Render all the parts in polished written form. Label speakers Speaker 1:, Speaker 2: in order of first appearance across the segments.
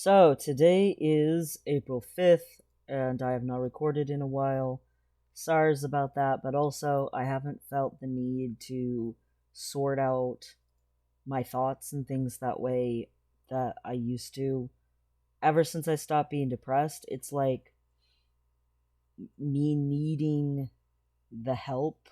Speaker 1: So, today is April 5th, and I have not recorded in a while. Sorry about that, but also I haven't felt the need to sort out my thoughts and things that way that I used to. Ever since I stopped being depressed, it's like me needing the help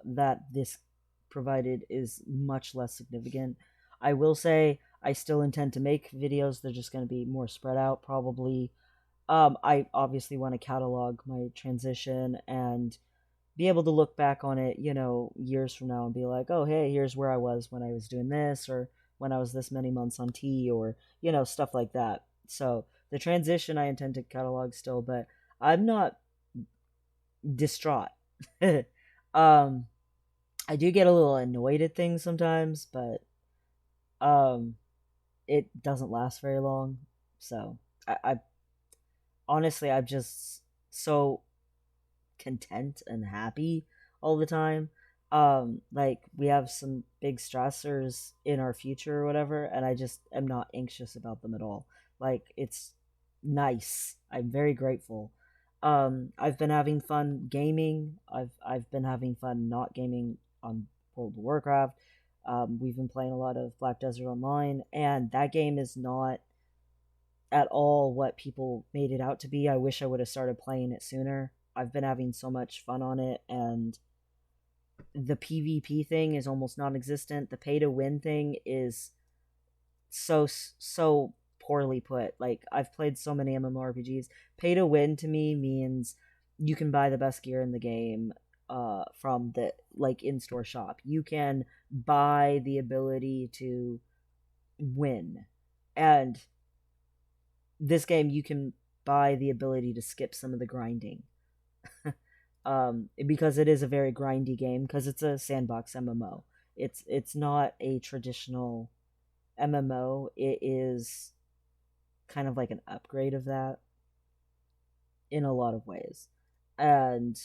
Speaker 1: that this provided is much less significant. I will say I still intend to make videos, they're just going to be more spread out, probably. I obviously want to catalog my transition and be able to look back on it, years from now and be like, oh, hey, here's where I was when I was doing this, or when I was this many months on T, or, stuff like that. So the transition I intend to catalog still, but I'm not distraught. um, I do get a little annoyed at things sometimes, but um, it doesn't last very long. So I honestly, I'm just so content and happy all the time. Like we have some big stressors in our future or whatever, and I just am not anxious about them at all. Like it's nice. I'm very grateful. I've been having fun gaming. I've been having fun not gaming on World of Warcraft. We've been playing a lot of Black Desert Online, and that game is not at all what people made it out to be. I wish I would have started playing it sooner. I've been having so much fun on it, and the PvP thing is almost non-existent. The pay to win thing is so poorly put. Like I've played so many MMORPGs. Pay to win to me means you can buy the best gear in the game from the in-store shop. You can buy the ability to win. And this game you can buy the ability to skip some of the grinding. Because it is a very grindy game because it's a sandbox MMO. It's not a traditional MMO. It is kind of like an upgrade of that in a lot of ways. And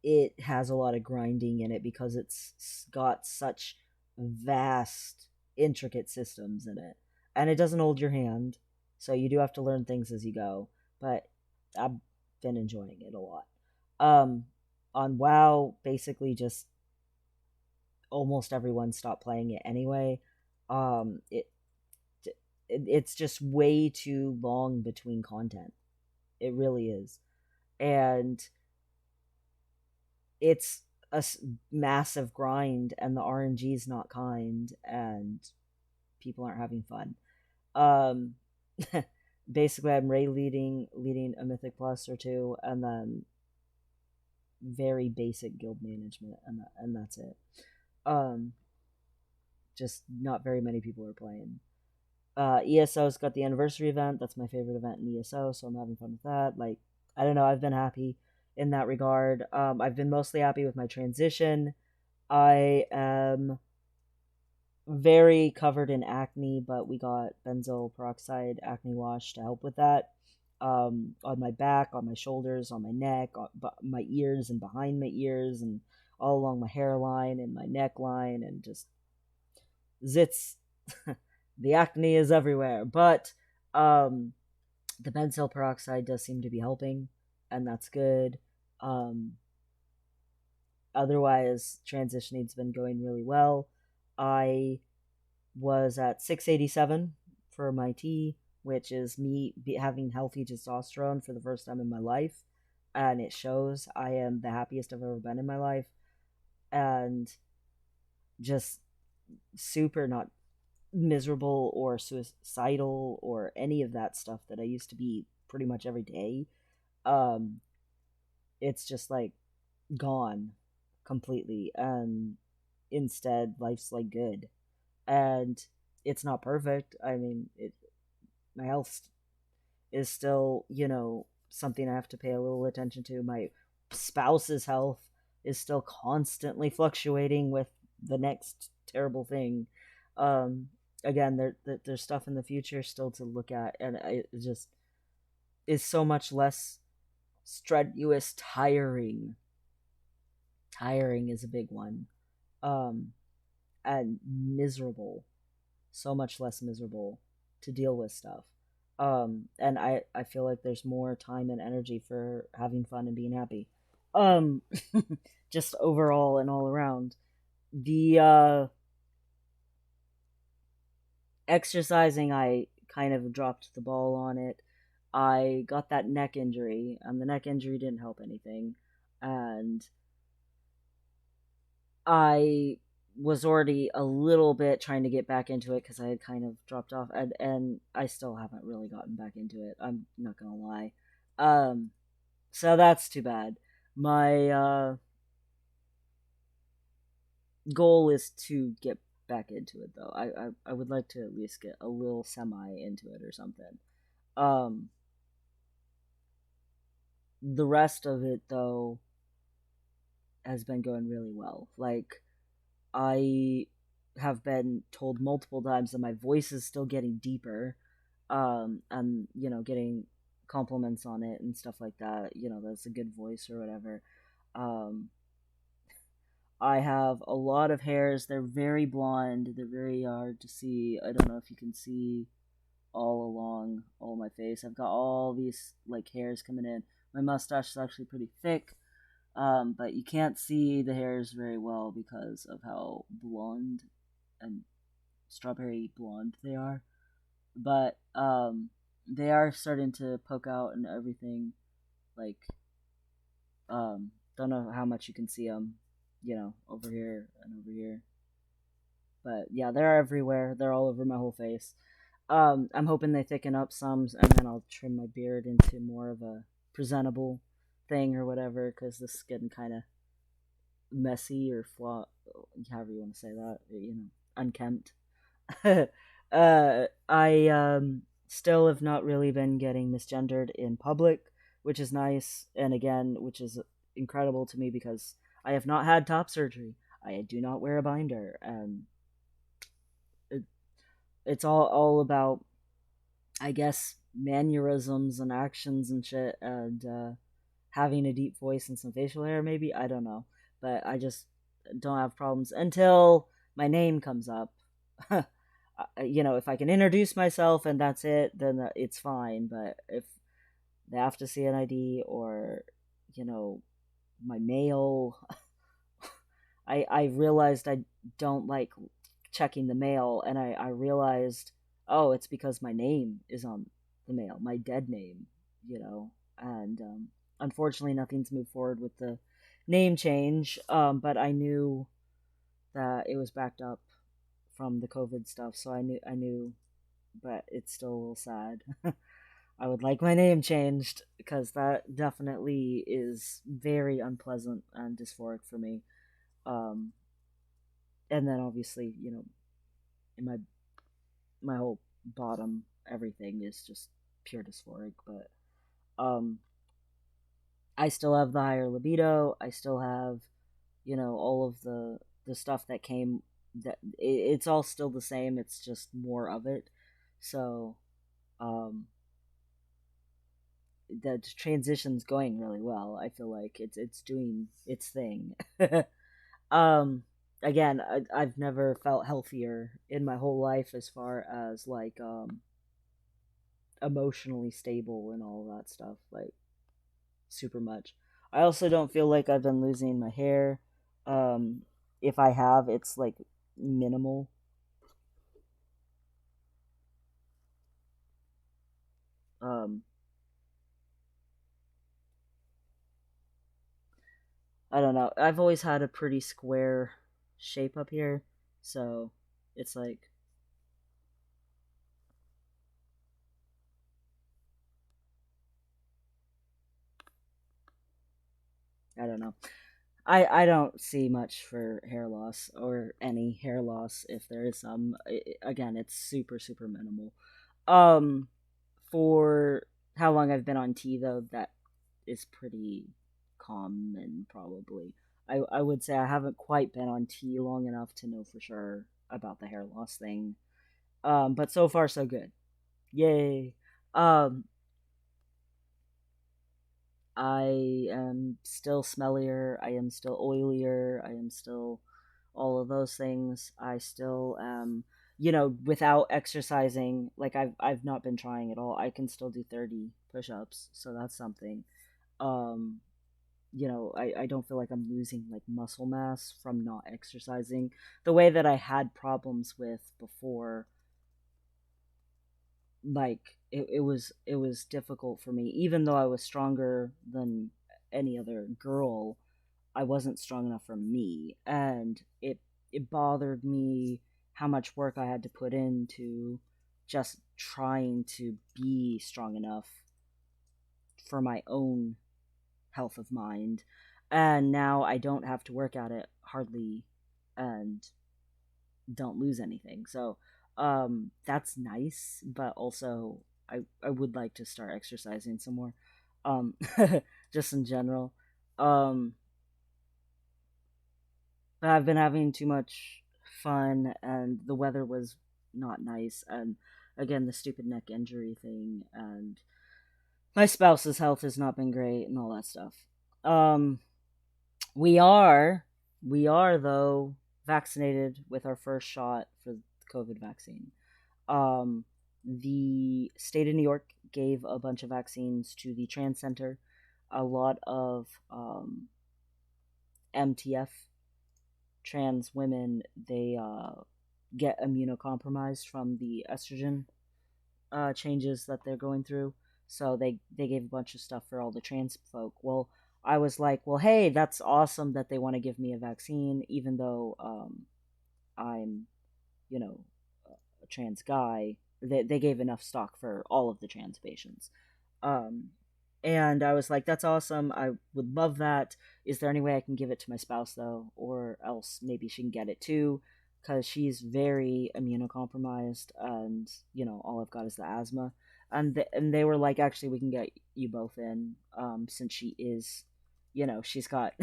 Speaker 1: it has a lot of grinding in it because it's got such vast, intricate systems in it. And it doesn't hold your hand, so you do have to learn things as you go. But I've been enjoying it a lot. Um, on WoW, basically just almost everyone stopped playing it anyway. Um, it, it's just way too long between content. It really is, and it's a massive grind, and the RNG is not kind, and people aren't having fun. Um, basically, I'm leading a Mythic Plus or two, and then very basic guild management, and that's it. Um, just not very many people are playing. ESO's got the anniversary event. That's my favorite event in ESO, so I'm having fun with that. Like, I don't know, I've been happy in that regard. I've been mostly happy with my transition. I am very covered in acne, but we got benzoyl peroxide acne wash to help with that. On my back, on my shoulders, on my neck, on my ears, and behind my ears, and all along my hairline and my neckline, and just zits. The acne is everywhere, but um, the benzoyl peroxide does seem to be helping, and that's good. Um, Otherwise, transitioning's been going really well. I was at 687 for my T, which is me having healthy testosterone for the first time in my life, and it shows. I am the happiest I've ever been in my life, and just super not miserable or suicidal or any of that stuff that I used to be pretty much every day. Um, it's just like gone completely, and instead life's like good, and it's not perfect. I mean, my health is still, something I have to pay a little attention to. My spouse's health is still constantly fluctuating with the next terrible thing. Um, Again, there's stuff in the future still to look at, and it just is so much less strenuous. Tiring is a big one. Um, and miserable, so much less miserable. to deal with stuff. And I feel like there's more time and energy for having fun and being happy. Um, just overall and all around. The exercising, I kind of dropped the ball on it. I got that neck injury, and the neck injury didn't help anything. And I was already a little bit trying to get back into it because I had kind of dropped off, and I still haven't really gotten back into it. I'm not gonna lie. Um, so that's too bad. My goal is to get back into it though. I would like to at least get a little semi into it or something. Um, the rest of it though has been going really well. Like I have been told multiple times that my voice is still getting deeper, and getting compliments on it and stuff like that. That's a good voice or whatever. Um, I have a lot of hairs. They're very blonde. They're very hard to see. I don't know if you can see all along all my face. I've got all these like hairs coming in. My mustache is actually pretty thick, but you can't see the hairs very well because of how blonde and strawberry blonde they are. But they are starting to poke out and everything. Like, don't know how much you can see them, over here and over here. But yeah, they're everywhere. They're all over my whole face. I'm hoping they thicken up some, and then I'll trim my beard into more of a presentable thing or whatever, because this is getting kind of messy or however you want to say that, unkempt. I still have not really been getting misgendered in public, which is nice, and again, which is incredible to me because I have not had top surgery. I do not wear a binder, and it, it's all about, I guess, mannerisms and actions and shit, and having a deep voice and some facial hair. Maybe, I don't know, but I just don't have problems until my name comes up. If I can introduce myself and that's it, then it's fine. But if they have to see an ID or, you know, my mail, I realized I don't like checking the mail, and I realized, oh, it's because my name is on the mail, my dead name, and unfortunately nothing's moved forward with the name change. But I knew that it was backed up from the COVID stuff, so I knew, but it's still a little sad. I would like my name changed because that definitely is very unpleasant and dysphoric for me. Um, and then obviously, in my whole bottom, everything is just pure dysphoric. But um, I still have the higher libido. I still have, all of the stuff that came. It's all still the same. It's just more of it. So um, the transition's going really well. I feel like it's doing its thing. um, Again, I've never felt healthier in my whole life as far as like emotionally stable and all that stuff. Like super much. I also don't feel like I've been losing my hair. Um, if I have, it's like minimal. Um, I don't know. I've always had a pretty square shape up here, so it's like I don't know. I don't see much for hair loss or any hair loss if there is some. Again, it's super super minimal. Um, for how long I've been on tea though, that is pretty common probably. I would say I haven't quite been on tea long enough to know for sure about the hair loss thing. But so far so good. Yay. Um, I am still smellier. I am still oilier. I am still all of those things. I still am without exercising, like I've not been trying at all. I can still do 30 push-ups, so that's something. Um, I don't feel like I'm losing like muscle mass from not exercising the way that I had problems with before. Like it was difficult for me, even though I was stronger than any other girl. I wasn't strong enough for me, and it bothered me how much work I had to put into just trying to be strong enough for my own health of mind. And now I don't have to work at it hardly, and don't lose anything. So that's nice, but also I would like to start exercising some more. Um just in general. Um but I've been having too much fun, and the weather was not nice, and again the stupid neck injury thing, and my spouse's health has not been great and all that stuff. Um we are though vaccinated with our first shot for the COVID vaccine. Um, the state of New York gave a bunch of vaccines to the trans center. A lot of MTF trans women, they get immunocompromised from the estrogen changes that they're going through. So they gave a bunch of stuff for all the trans folk. Well, I was like, well, hey, that's awesome that they want to give me a vaccine, even though I'm, you know, a trans guy. They gave enough stock for all of the trans patients. Um, and I was like, that's awesome. I would love that. Is there any way I can give it to my spouse, though? Or else maybe she can get it too? Because she's very immunocompromised, and, all I've got is the asthma. And they were like, actually, we can get you both in, since she is, she's got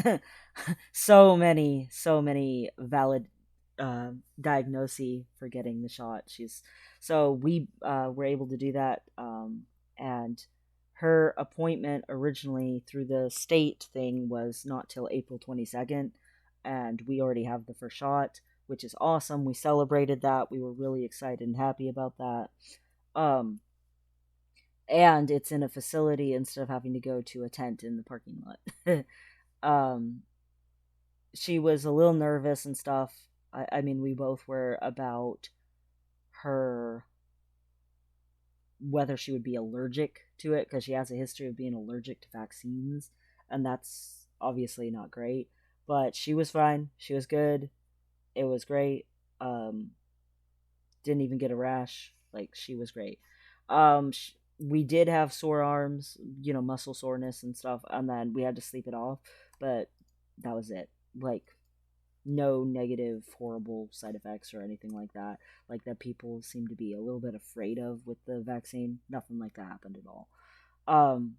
Speaker 1: so many valid diagnoses for getting the shot. So we were able to do that, and her appointment originally through the state thing was not till April 22nd, and we already have the first shot, which is awesome. We celebrated that. We were really excited and happy about that. Um, and it's in a facility instead of having to go to a tent in the parking lot. um, she was a little nervous and stuff. I mean, we both were about her whether she would be allergic to it, because she has a history of being allergic to vaccines, and that's obviously not great. But she was fine. She was good. It was great. Um, didn't even get a rash. Like, she was great. We did have sore arms, muscle soreness and stuff, and then we had to sleep it off. But that was it. Like, no negative, horrible side effects or anything like that. Like that people seem to be a little bit afraid of with the vaccine. Nothing like that happened at all. Um,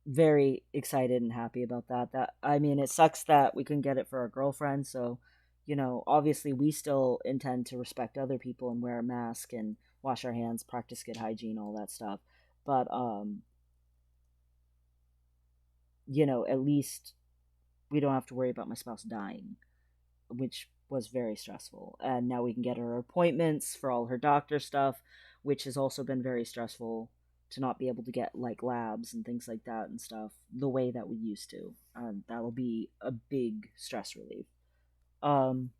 Speaker 1: very excited and happy about that. That I mean, it sucks that we couldn't get it for our girlfriend. So, obviously we still intend to respect other people and wear a mask and wash our hands, practice good hygiene, all that stuff. But at least we don't have to worry about my spouse dying, which was very stressful. And now we can get her appointments for all her doctor stuff, which has also been very stressful to not be able to get like labs and things like that and stuff the way that we used to. That'll be a big stress relief. Um,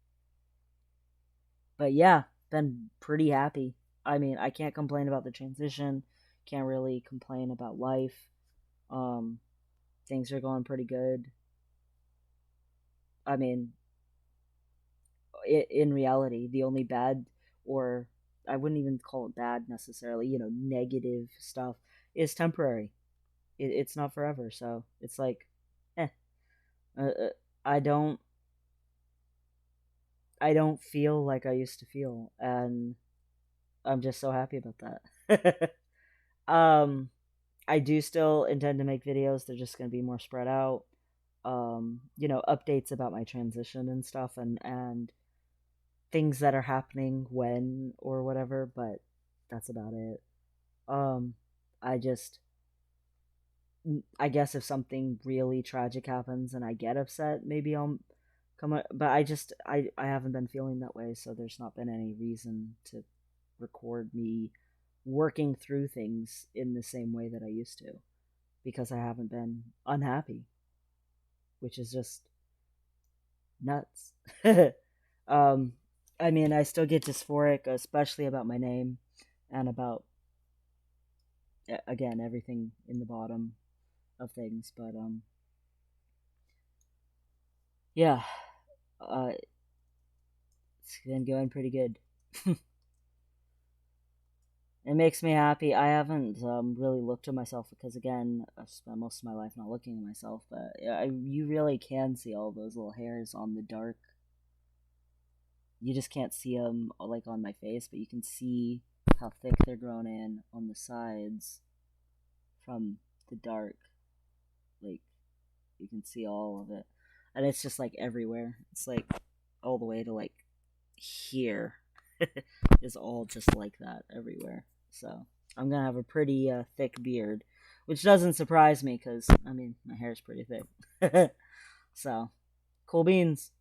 Speaker 1: but yeah, been pretty happy. I mean, I can't complain about the transition. Can't really complain about life. Um, things are going pretty good. I mean, in reality, the only bad, or I wouldn't even call it bad necessarily, negative stuff is temporary. It's not forever. So it's like, eh, uh, uh, I don't, I don't feel like I used to feel, and I'm just so happy about that. um, I do still intend to make videos. They're just going to be more spread out. Updates about my transition and stuff, and things that are happening when or whatever, but that's about it. Um, I just, I guess if something really tragic happens and I get upset, maybe I'll come on, but I haven't been feeling that way, so there's not been any reason to record me working through things in the same way that I used to, because I haven't been unhappy, which is just nuts. um, I mean, I still get dysphoric, especially about my name and about, again, everything in the bottom of things, but yeah, uh, it's been going pretty good. It makes me happy. I haven't really looked at myself because, again, I've spent most of my life not looking at myself. But yeah, you really can see all those little hairs on the dark. You just can't see them like on my face, but you can see how thick they're grown in on the sides from the dark. Like you can see all of it, and it's just like everywhere. It's like all the way to like here is all just like that everywhere. So I'm gonna have a pretty thick beard, which doesn't surprise me because I mean my hair's pretty thick. So cool beans.